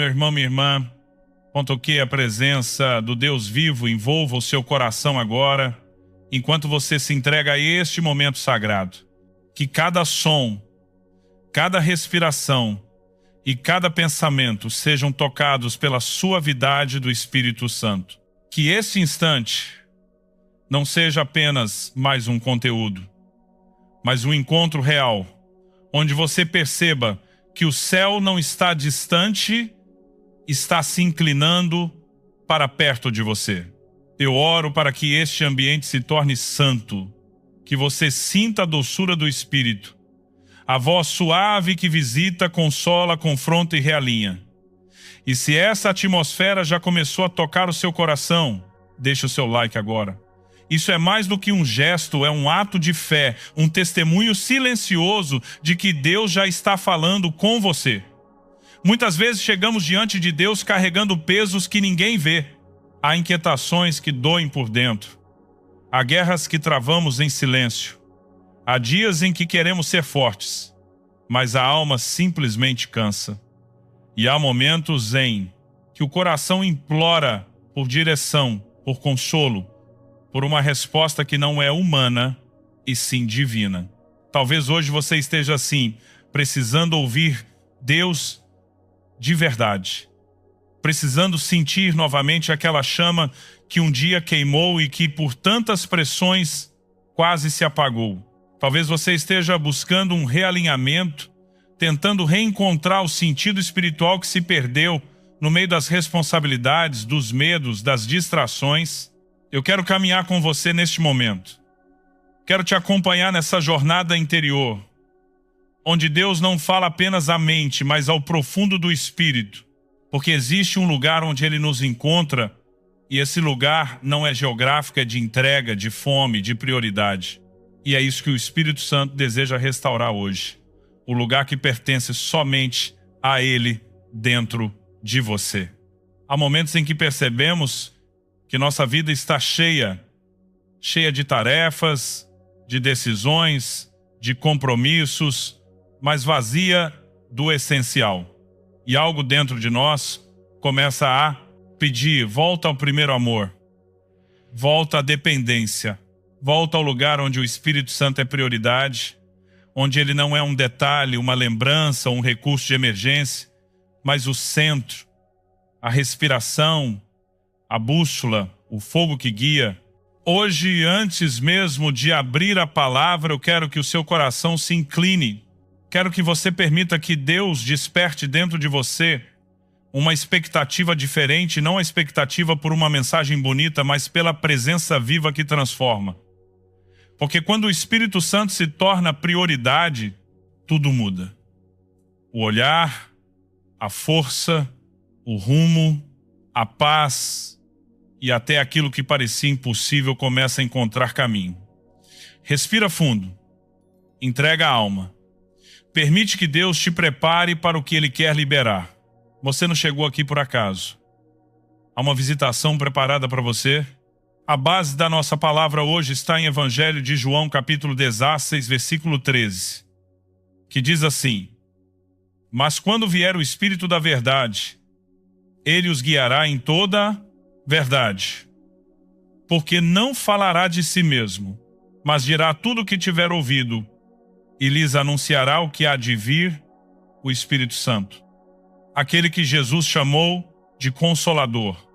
Meu irmão, minha irmã, quanto que a presença do Deus vivo envolva o seu coração agora, enquanto você se entrega a este momento sagrado. Que cada som, cada respiração e cada pensamento sejam tocados pela suavidade do Espírito Santo. Que esse instante não seja apenas mais um conteúdo, mas um encontro real, onde você perceba que o céu não está distante, está se inclinando para perto de você. Eu oro para que este ambiente se torne santo, que você sinta a doçura do Espírito, a voz suave que visita, consola, confronta e realinha. E se essa atmosfera já começou a tocar o seu coração, deixe o seu like agora. Isso é mais do que um gesto, é um ato de fé, um testemunho silencioso de que Deus já está falando com você. Muitas vezes chegamos diante de Deus carregando pesos que ninguém vê. Há inquietações que doem por dentro. Há guerras que travamos em silêncio. Há dias em que queremos ser fortes, mas a alma simplesmente cansa. E há momentos em que o coração implora por direção, por consolo, por uma resposta que não é humana e sim divina. Talvez hoje você esteja assim, precisando ouvir Deus de verdade, precisando sentir novamente aquela chama que um dia queimou e que por tantas pressões quase se apagou. Talvez você esteja buscando um realinhamento, tentando reencontrar o sentido espiritual que se perdeu no meio das responsabilidades, dos medos, das distrações. Eu quero caminhar com você neste momento. Quero te acompanhar nessa jornada interior, onde Deus não fala apenas à mente, mas ao profundo do espírito, porque existe um lugar onde Ele nos encontra, e esse lugar não é geográfico, é de entrega, de fome, de prioridade. E é isso que o Espírito Santo deseja restaurar hoje. O lugar que pertence somente a Ele dentro de você. Há momentos em que percebemos que nossa vida está cheia de tarefas, de decisões, de compromissos, mas vazia do essencial. E algo dentro de nós começa a pedir: volta ao primeiro amor, volta à dependência, volta ao lugar onde o Espírito Santo é prioridade, onde ele não é um detalhe, uma lembrança, um recurso de emergência, mas o centro, a respiração, a bússola, o fogo que guia. Hoje, antes mesmo de abrir a palavra, eu quero que o seu coração se incline. Quero que você permita que Deus desperte dentro de você uma expectativa diferente, não a expectativa por uma mensagem bonita, mas pela presença viva que transforma. Porque quando o Espírito Santo se torna prioridade, tudo muda. O olhar, a força, o rumo, a paz e até aquilo que parecia impossível começa a encontrar caminho. Respira fundo. Entrega a alma. Permite que Deus te prepare para o que Ele quer liberar. Você não chegou aqui por acaso. Há uma visitação preparada para você. A base da nossa palavra hoje está em Evangelho de João, capítulo 16, versículo 13, que diz assim: mas quando vier o Espírito da verdade, Ele os guiará em toda a verdade, porque não falará de si mesmo, mas dirá tudo o que tiver ouvido, e lhes anunciará o que há de vir, o Espírito Santo. Aquele que Jesus chamou de Consolador.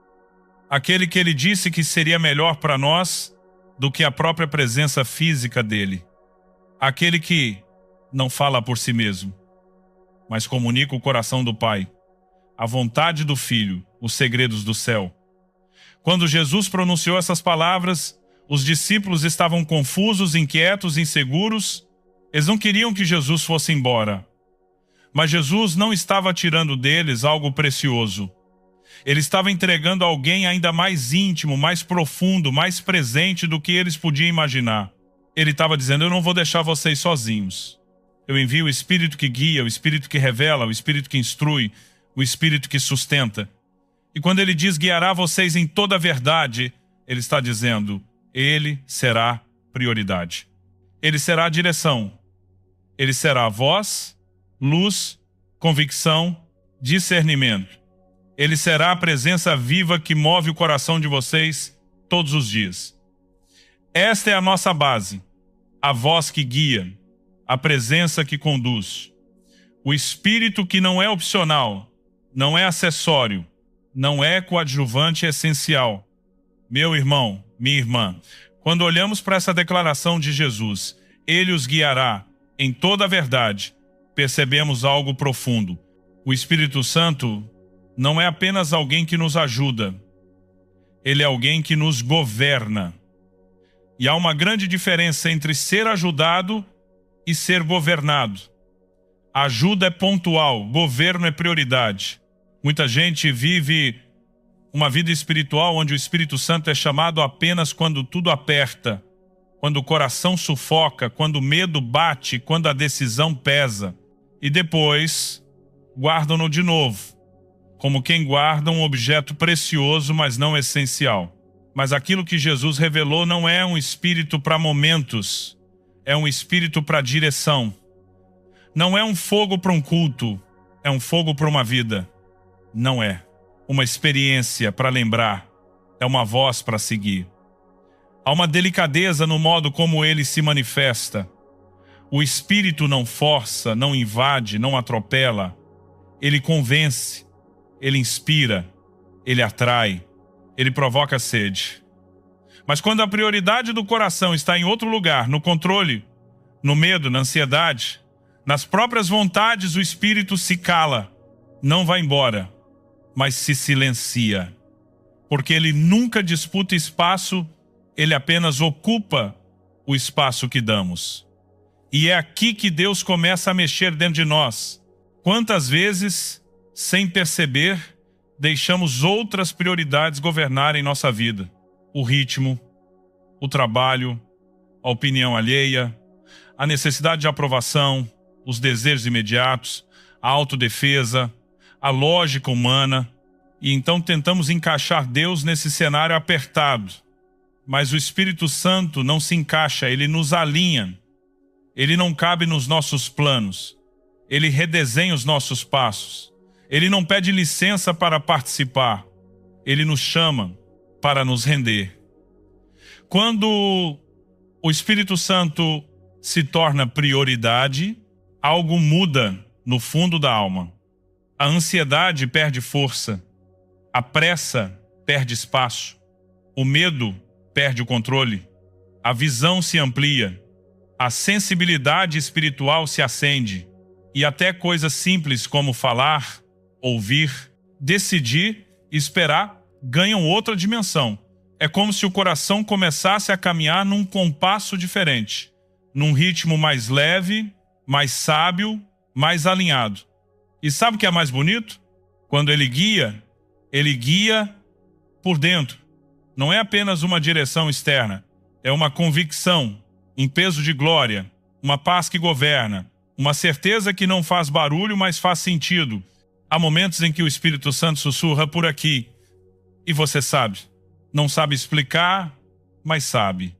Aquele que Ele disse que seria melhor para nós do que a própria presença física dEle. Aquele que não fala por si mesmo, mas comunica o coração do Pai, a vontade do Filho, os segredos do céu. Quando Jesus pronunciou essas palavras, os discípulos estavam confusos, inquietos, inseguros. Eles não queriam que Jesus fosse embora. Mas Jesus não estava tirando deles algo precioso. Ele estava entregando alguém ainda mais íntimo, mais profundo, mais presente do que eles podiam imaginar. Ele estava dizendo: eu não vou deixar vocês sozinhos. Eu envio o Espírito que guia, o Espírito que revela, o Espírito que instrui, o Espírito que sustenta. E quando ele diz guiará vocês em toda a verdade, ele está dizendo: ele será prioridade. Ele será a direção. Ele será a voz, luz, convicção, discernimento. Ele será a presença viva que move o coração de vocês todos os dias. Esta é a nossa base, a voz que guia, a presença que conduz. O Espírito que não é opcional, não é acessório, não é coadjuvante essencial. Meu irmão, minha irmã, quando olhamos para essa declaração de Jesus, Ele os guiará em toda a verdade, percebemos algo profundo. O Espírito Santo não é apenas alguém que nos ajuda, Ele é alguém que nos governa. E há uma grande diferença entre ser ajudado e ser governado. Ajuda é pontual, governo é prioridade. Muita gente vive uma vida espiritual onde o Espírito Santo é chamado apenas quando tudo aperta, quando o coração sufoca, quando o medo bate, quando a decisão pesa. E depois guardam-no de novo, como quem guarda um objeto precioso, mas não essencial. Mas aquilo que Jesus revelou não é um espírito para momentos, é um espírito para direção. Não é um fogo para um culto, é um fogo para uma vida. Não é uma experiência para lembrar, é uma voz para seguir. Há uma delicadeza no modo como ele se manifesta. O Espírito não força, não invade, não atropela. Ele convence, ele inspira, ele atrai, ele provoca sede. Mas quando a prioridade do coração está em outro lugar, no controle, no medo, na ansiedade, nas próprias vontades, o Espírito se cala, não vai embora, mas se silencia. Porque ele nunca disputa espaço, ele apenas ocupa o espaço que damos. E é aqui que Deus começa a mexer dentro de nós. Quantas vezes, sem perceber, deixamos outras prioridades governarem nossa vida? O ritmo, o trabalho, a opinião alheia, a necessidade de aprovação, os desejos imediatos, a autodefesa, a lógica humana. E então tentamos encaixar Deus nesse cenário apertado. Mas o Espírito Santo não se encaixa, ele nos alinha. Ele não cabe nos nossos planos. Ele redesenha os nossos passos. Ele não pede licença para participar. Ele nos chama para nos render. Quando o Espírito Santo se torna prioridade, algo muda no fundo da alma. A ansiedade perde força. A pressa perde espaço. O medo perde o controle. A visão se amplia. A sensibilidade espiritual se acende. E até coisas simples como falar, ouvir, decidir, esperar, ganham outra dimensão. É como se o coração começasse a caminhar num compasso diferente, num ritmo mais leve, mais sábio, mais alinhado. E sabe o que é mais bonito? Quando ele guia por dentro. Não é apenas uma direção externa, é uma convicção, um peso de glória, uma paz que governa, uma certeza que não faz barulho, mas faz sentido. Há momentos em que o Espírito Santo sussurra por aqui, e você sabe. Não sabe explicar, mas sabe.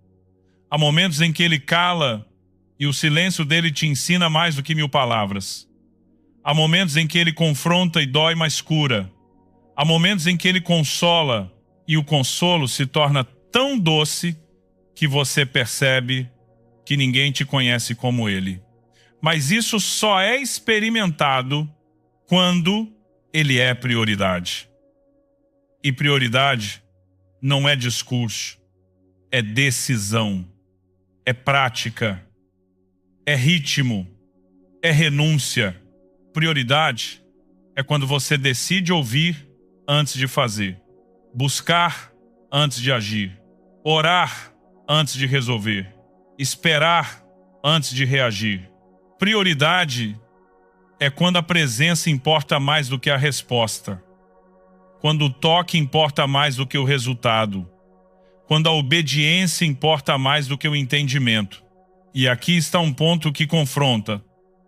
Há momentos em que ele cala, e o silêncio dele te ensina mais do que 1000 palavras. Há momentos em que ele confronta e dói, mas cura. Há momentos em que ele consola, e o consolo se torna tão doce que você percebe que ninguém te conhece como ele. Mas isso só é experimentado quando ele é prioridade. E prioridade não é discurso, é decisão, é prática, é ritmo, é renúncia. Prioridade é quando você decide ouvir antes de fazer, buscar antes de agir, orar antes de resolver, esperar antes de reagir. Prioridade é quando a presença importa mais do que a resposta, quando o toque importa mais do que o resultado, quando a obediência importa mais do que o entendimento. E aqui está um ponto que confronta.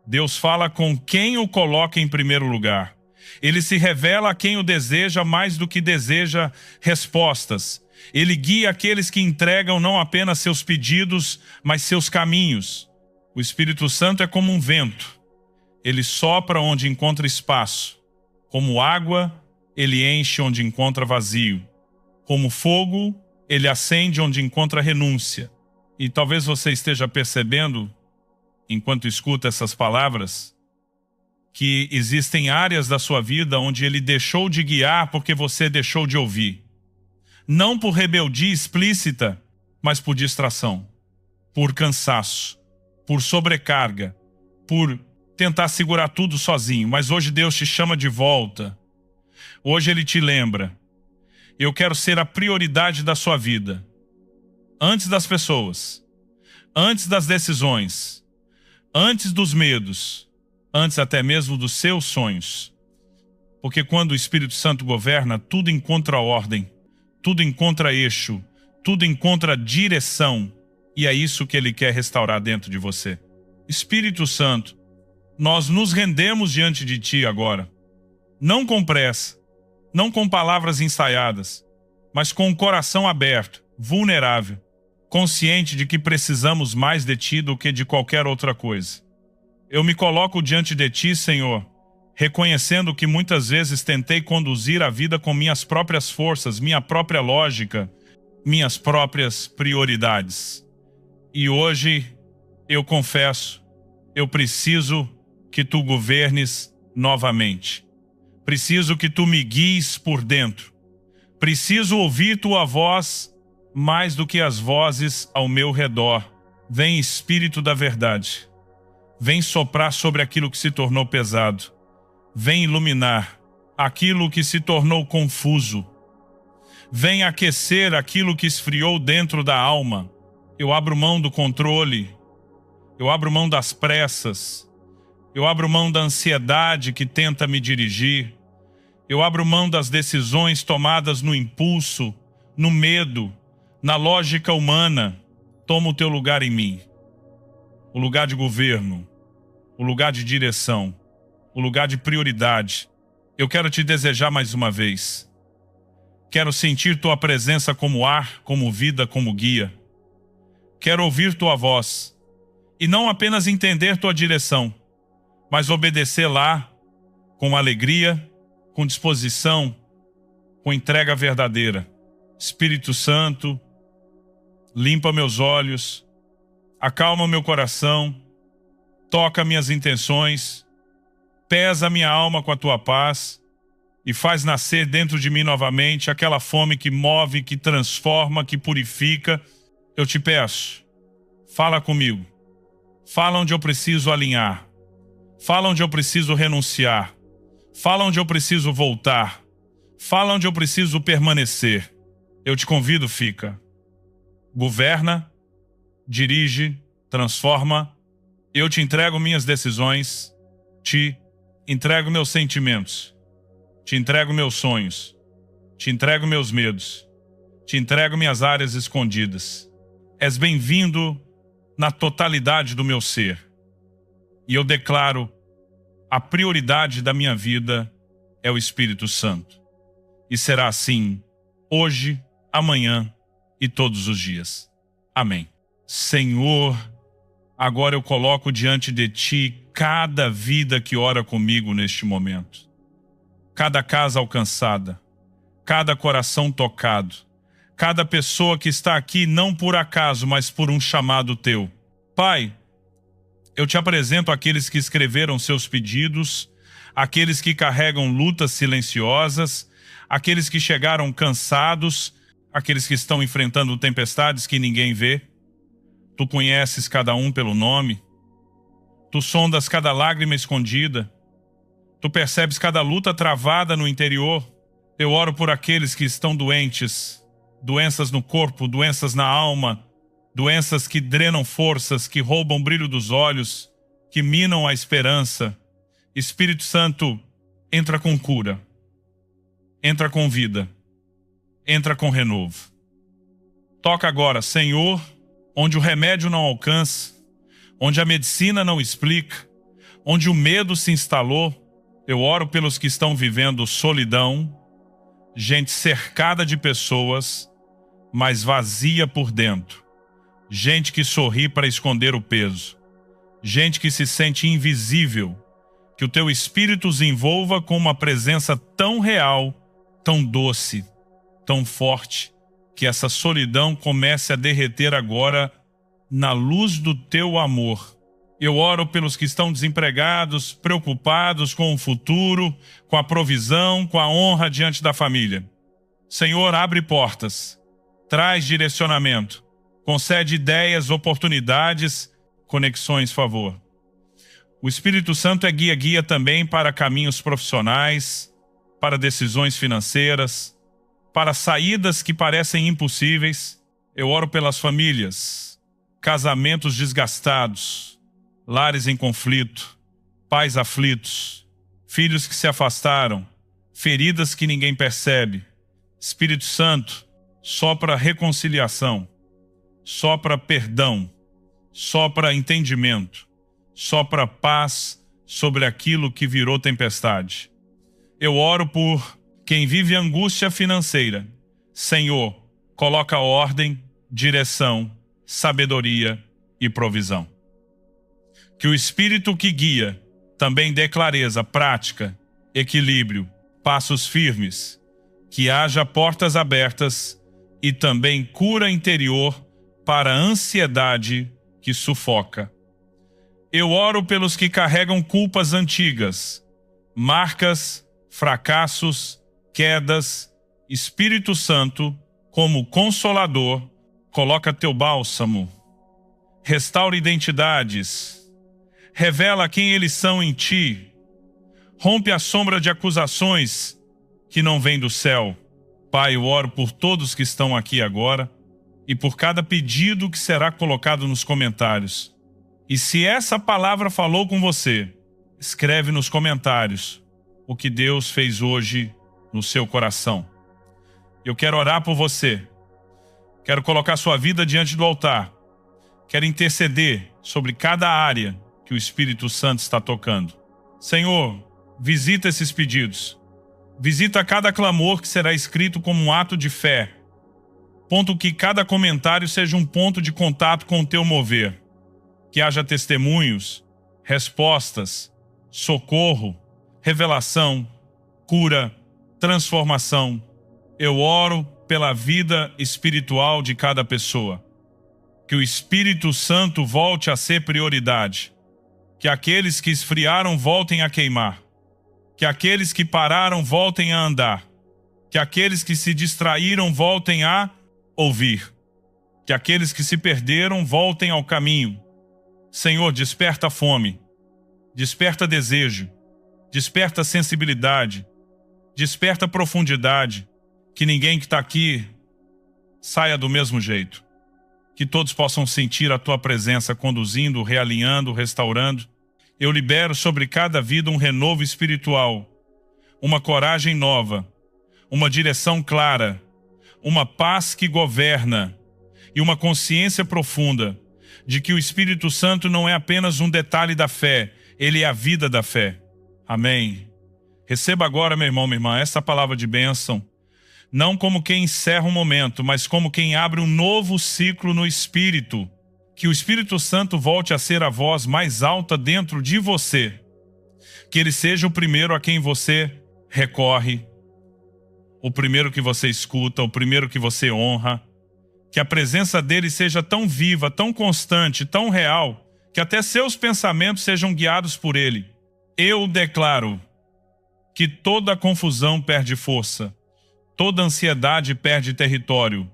Deus fala com quem o coloca em primeiro lugar. Ele se revela a quem o deseja mais do que deseja respostas. Ele guia aqueles que entregam não apenas seus pedidos, mas seus caminhos. O Espírito Santo é como um vento. Ele sopra onde encontra espaço. Como água, ele enche onde encontra vazio. Como fogo, ele acende onde encontra renúncia. E talvez você esteja percebendo, enquanto escuta essas palavras, que existem áreas da sua vida onde ele deixou de guiar porque você deixou de ouvir. Não por rebeldia explícita, mas por distração, por cansaço, por sobrecarga, por tentar segurar tudo sozinho. Mas hoje Deus te chama de volta. Hoje Ele te lembra: eu quero ser a prioridade da sua vida. Antes das pessoas, antes das decisões, antes dos medos, antes até mesmo dos seus sonhos. Porque quando o Espírito Santo governa, tudo encontra ordem, tudo encontra eixo, tudo encontra direção. E é isso que Ele quer restaurar dentro de você. Espírito Santo, nós nos rendemos diante de Ti agora. Não com pressa, não com palavras ensaiadas, mas com o coração aberto, vulnerável, consciente de que precisamos mais de Ti do que de qualquer outra coisa. Eu me coloco diante de Ti, Senhor, reconhecendo que muitas vezes tentei conduzir a vida com minhas próprias forças, minha própria lógica, minhas próprias prioridades. E hoje, eu confesso, eu preciso que Tu governes novamente. Preciso que Tu me guies por dentro. Preciso ouvir Tua voz mais do que as vozes ao meu redor. Vem, Espírito da verdade. Vem soprar sobre aquilo que se tornou pesado. Vem iluminar aquilo que se tornou confuso. Vem aquecer aquilo que esfriou dentro da alma. Eu abro mão do controle. Eu abro mão das pressas. Eu abro mão da ansiedade que tenta me dirigir. Eu abro mão das decisões tomadas no impulso, no medo, na lógica humana. Toma o Teu lugar em mim. O lugar de governo, o lugar de direção, o lugar de prioridade. Eu quero Te desejar mais uma vez. Quero sentir Tua presença como ar, como vida, como guia. Quero ouvir Tua voz. E não apenas entender Tua direção, mas obedecer lá com alegria, com disposição, com entrega verdadeira. Espírito Santo, limpa meus olhos, acalma meu coração, toca minhas intenções, pesa minha alma com a Tua paz e faz nascer dentro de mim novamente aquela fome que move, que transforma, que purifica. Eu Te peço, fala comigo. Fala onde eu preciso alinhar. Fala onde eu preciso renunciar. Fala onde eu preciso voltar. Fala onde eu preciso permanecer. Eu te convido, fica. Governa, dirige, transforma. Eu te entrego minhas decisões. Te entrego meus sentimentos. Te entrego meus sonhos. Te entrego meus medos. Te entrego minhas áreas escondidas. És bem-vindo na totalidade do meu ser. E eu declaro: a prioridade da minha vida é o Espírito Santo. E será assim, hoje, amanhã e todos os dias. Amém. Senhor, agora eu coloco diante de Ti cada vida que ora comigo neste momento. Cada casa alcançada, cada coração tocado, cada pessoa que está aqui não por acaso, mas por um chamado Teu. Pai, eu Te apresento aqueles que escreveram seus pedidos, aqueles que carregam lutas silenciosas, aqueles que chegaram cansados, aqueles que estão enfrentando tempestades que ninguém vê. Tu conheces cada um pelo nome. Tu sondas cada lágrima escondida. Tu percebes cada luta travada no interior. Eu oro por aqueles que estão doentes, doenças no corpo, doenças na alma, doenças que drenam forças, que roubam o brilho dos olhos, que minam a esperança. Espírito Santo, entra com cura, entra com vida, entra com renovo. Toca agora, Senhor, onde o remédio não alcança, onde a medicina não explica, onde o medo se instalou. Eu oro pelos que estão vivendo solidão, gente cercada de pessoas, mas vazia por dentro. Gente que sorri para esconder o peso. Gente que se sente invisível. Que o Teu Espírito os envolva com uma presença tão real tão doce, tão forte, que essa solidão comece a derreter agora na luz do teu amor. Eu oro pelos que estão desempregados, preocupados com o futuro, com a provisão, com a honra diante da família. Senhor, abre portas, traz direcionamento, concede ideias, oportunidades, conexões, favor. O Espírito Santo é guia também para caminhos profissionais, para decisões financeiras, para saídas que parecem impossíveis. Eu oro pelas famílias, casamentos desgastados, lares em conflito, pais aflitos, filhos que se afastaram, feridas que ninguém percebe. Espírito Santo, sopra reconciliação, sopra perdão, sopra entendimento, sopra paz sobre aquilo que virou tempestade. Eu oro por quem vive angústia financeira. Senhor, coloca ordem, direção, sabedoria e provisão. Que o Espírito que guia também dê clareza, prática, equilíbrio, passos firmes, que haja portas abertas e também cura interior para a ansiedade que sufoca. Eu oro pelos que carregam culpas antigas, marcas, fracassos, quedas. Espírito Santo, como Consolador, coloca teu bálsamo, restaura identidades, revela quem eles são em ti, rompe a sombra de acusações que não vêm do céu. Pai, eu oro por todos que estão aqui agora e por cada pedido que será colocado nos comentários. E se essa palavra falou com você, escreve nos comentários o que Deus fez hoje no seu coração. Eu quero orar por você. Quero colocar sua vida diante do altar. Quero interceder sobre cada área que o Espírito Santo está tocando. Senhor, visita esses pedidos. Visita cada clamor que será escrito como um ato de fé. Ponto que cada comentário seja um ponto de contato com o teu mover. Que haja testemunhos, respostas, socorro, revelação, cura, transformação. Eu oro pela vida espiritual de cada pessoa. Que o Espírito Santo volte a ser prioridade. Que aqueles que esfriaram voltem a queimar. Que aqueles que pararam voltem a andar. Que aqueles que se distraíram voltem a ouvir. Que aqueles que se perderam voltem ao caminho. Senhor, desperta a fome, desperta desejo, desperta sensibilidade, desperta profundidade. Que ninguém que está aqui saia do mesmo jeito. Que todos possam sentir a tua presença conduzindo, realinhando, restaurando. Eu libero sobre cada vida um renovo espiritual, uma coragem nova, uma direção clara, uma paz que governa e uma consciência profunda de que o Espírito Santo não é apenas um detalhe da fé, ele é a vida da fé. Amém. Receba agora, meu irmão, minha irmã, essa palavra de bênção, não como quem encerra um momento, mas como quem abre um novo ciclo no Espírito. Que o Espírito Santo volte a ser a voz mais alta dentro de você. Que ele seja o primeiro a quem você recorre, o primeiro que você escuta, o primeiro que você honra. Que a presença dele seja tão viva, tão constante, tão real, que até seus pensamentos sejam guiados por ele. Eu declaro que toda confusão perde força, toda ansiedade perde território,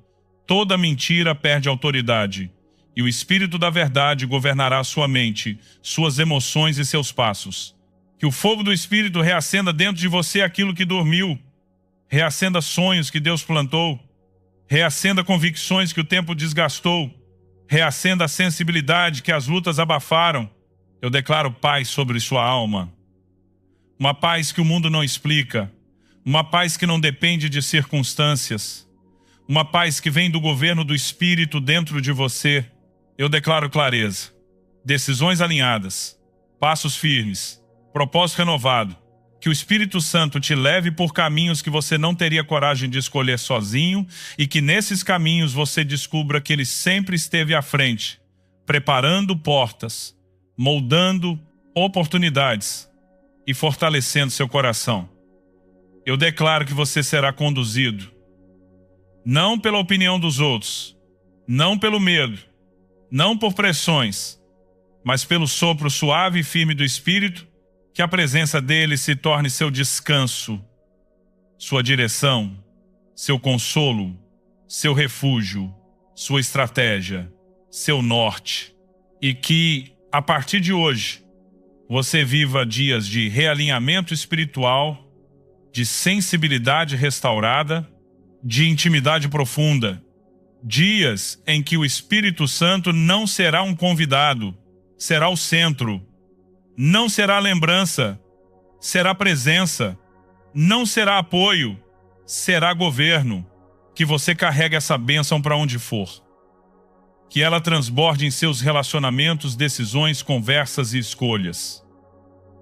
toda mentira perde autoridade, e o Espírito da verdade governará sua mente, suas emoções e seus passos. Que o fogo do Espírito reacenda dentro de você aquilo que dormiu, reacenda sonhos que Deus plantou, reacenda convicções que o tempo desgastou, reacenda a sensibilidade que as lutas abafaram. Eu declaro paz sobre sua alma, uma paz que o mundo não explica, uma paz que não depende de circunstâncias, uma paz que vem do governo do Espírito dentro de você. Eu declaro clareza, decisões alinhadas, passos firmes, propósito renovado. Que o Espírito Santo te leve por caminhos que você não teria coragem de escolher sozinho e que nesses caminhos você descubra que ele sempre esteve à frente, preparando portas, moldando oportunidades e fortalecendo seu coração. Eu declaro que você será conduzido, não pela opinião dos outros, não pelo medo, não por pressões, mas pelo sopro suave e firme do Espírito, que a presença dele se torne seu descanso, sua direção, seu consolo, seu refúgio, sua estratégia, seu norte, e que, a partir de hoje, você viva dias de realinhamento espiritual, de sensibilidade restaurada, de intimidade profunda, dias em que o Espírito Santo não será um convidado, será o centro, não será lembrança, será presença, não será apoio, será governo, que você carregue essa bênção para onde for. Que ela transborde em seus relacionamentos, decisões, conversas e escolhas.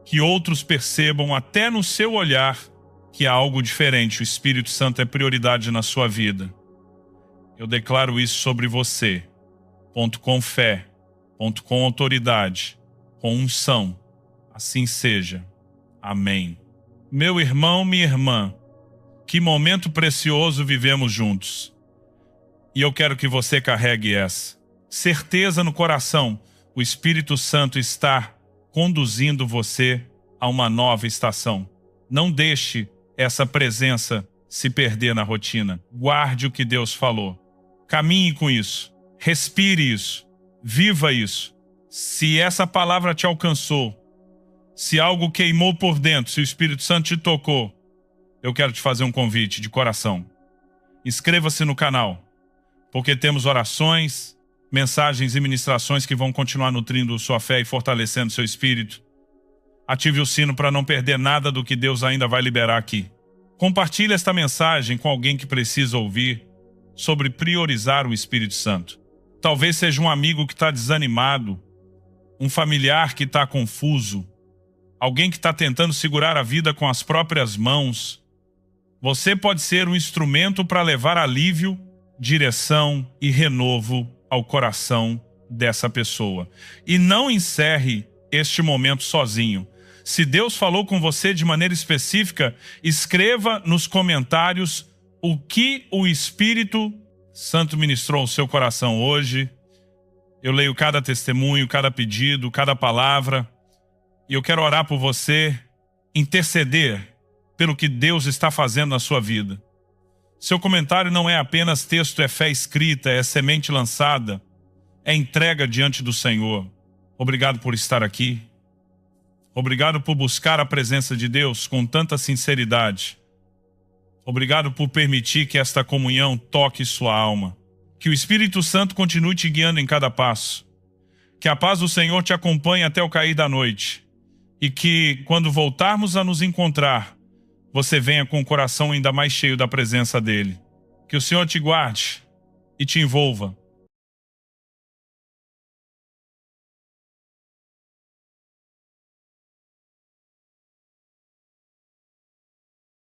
Que outros percebam até no seu olhar que há algo diferente, o Espírito Santo é prioridade na sua vida. Eu declaro isso sobre você. Ponto com fé, ponto com autoridade, com unção. Assim seja. Amém. Meu irmão, minha irmã, que momento precioso vivemos juntos. E eu quero que você carregue essa certeza no coração. O Espírito Santo está conduzindo você a uma nova estação. Não deixe essa presença se perder na rotina. Guarde o que Deus falou. Caminhe com isso. Respire isso. Viva isso. Se essa palavra te alcançou, se algo queimou por dentro, se o Espírito Santo te tocou, eu quero te fazer um convite de coração. Inscreva-se no canal, porque temos orações, mensagens e ministrações que vão continuar nutrindo sua fé e fortalecendo seu espírito. Ative o sino para não perder nada do que Deus ainda vai liberar aqui. Compartilhe esta mensagem com alguém que precisa ouvir sobre priorizar o Espírito Santo. Talvez seja um amigo que está desanimado, um familiar que está confuso, alguém que está tentando segurar a vida com as próprias mãos. Você pode ser um instrumento para levar alívio, direção e renovo ao coração dessa pessoa. E não encerre este momento sozinho. Se Deus falou com você de maneira específica, escreva nos comentários o que o Espírito Santo ministrou ao seu coração hoje. Eu leio cada testemunho, cada pedido, cada palavra. E eu quero orar por você, interceder pelo que Deus está fazendo na sua vida. Seu comentário não é apenas texto, é fé escrita, é semente lançada, é entrega diante do Senhor. Obrigado por estar aqui. Obrigado por buscar a presença de Deus com tanta sinceridade. Obrigado por permitir que esta comunhão toque sua alma. Que o Espírito Santo continue te guiando em cada passo. Que a paz do Senhor te acompanhe até o cair da noite. E que, quando voltarmos a nos encontrar, você venha com o coração ainda mais cheio da presença dele. Que o Senhor te guarde e te envolva